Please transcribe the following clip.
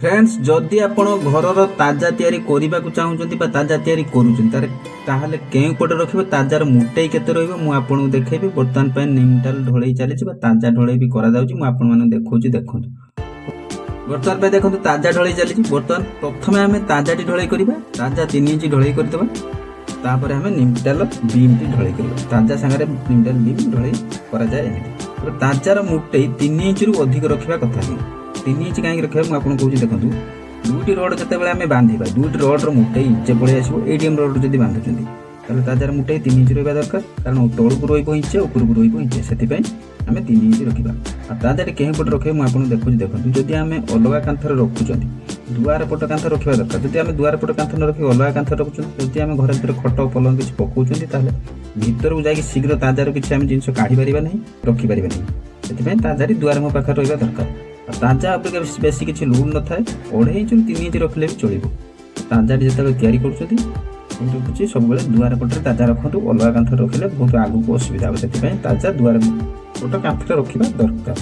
Friends जदि आपण घर ताजा तैयारी करने को चाहूँगी ताजा तैयारी करें कें पटे रखिए ताजार मुटे केते रहिबो मु आपको देखैबी। बर्तमान पे निमटाल ढोलई चली ताजा ढोलई भी करा जाउची मु आपण माने देखौची देखंतु। बर्तमान पे देखंतु ताजा ढोलई चली। बर्तमान प्रथमे आमे ताजाटी ढोलई करिबा। ताजा 3 इंच ढोलई करदेबा। तापर आमे निमटाल बीम टी ढोलई करिबा। ताजा संगे निमटाल बीम ढोलई करा जाय एमिति। तो ताजार मुटे 3 इंच रु अधिक रखिबा कथा नहीं। 3 इंच कहीं रखा मुझे आपको कहूँ देखो दुईटी रड जो आम बांधा दुईटी रड्र मुठे इंचे पड़े आसो एटीएम रड जब बांधुंट ताजार मुठे 3 इंच रहा दरकार कारण तौक रही उपरक रही से आम 3 इंच रखा। ताजार कहीं पटे रखे मुझे देखुँ देखो जदि आम अलग कांथर रखुं दुआर पट कांथ रखा दरकार। जदि आम दुआर पट कांथ न रखी अलग कांथ रखुं जदि आम घर भर खट पलंग किसी पकाउं भर को जाकि शीघ्र ताजार किसी आम जिन काढ़ी पार नहीं रखिपार नहीं से ताजारी दुआर मो पाखे रहा दरकार। ताजा अपेक्षा बेसी किसी लुण न था 2.5 इंच 3 इंच रखिले भी चलो। ताजा जो तैयारी कर सब दुआर पटे ताजा रखु अलग कांथ रखिले बहुत आगू को असुविधा हो से ताजा दुआर पट कांथ रखा दरकार।